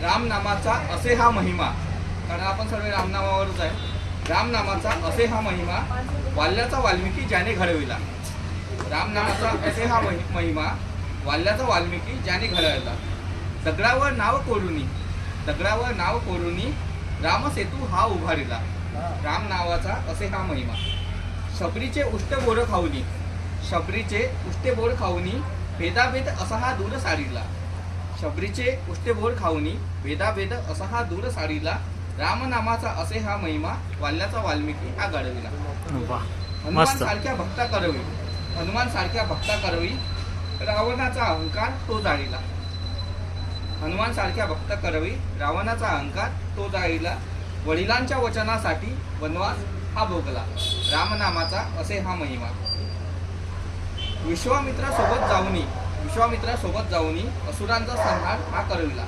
राम नामाचा असे हा महिमा, कारण आपण सर्व रामनामावरच आहे. राम नामाचा असे हा महिमा, वाल्याचा वाल्मिकी ज्याने घडविला. राम नामाचा असे हा महिमा, वाल्याचा वाल्मिकी ज्याने घडविला. दगडावर नाव कोरुनी रामसेतू हा उभारिला. राम नावाचा असे हा महिमा. शबरीचे उष्टे बोर खाऊनी भेदाभेद असा हा दूर सारीला. शबरीचे उष्टे बोर खाऊनी भेदाभेद असा हा दूर सारीला. रामनामाचा असे हा महिमा, वाल्याचा वाल्मिकी हा घडविला. हनुमान सारख्या भक्ता करवी रावणाचा अहंकार तो जाळीला. हनुमान सारख्या भक्त करवी रावणाचा अहंकार तो जाळीला. वडिलांच्या वचनासाठी वनवास हा भोगला. रामनामाचा असे हा महिमा. विश्वामित्रासोबत जाऊनी असुरांचा संहार हा करविला.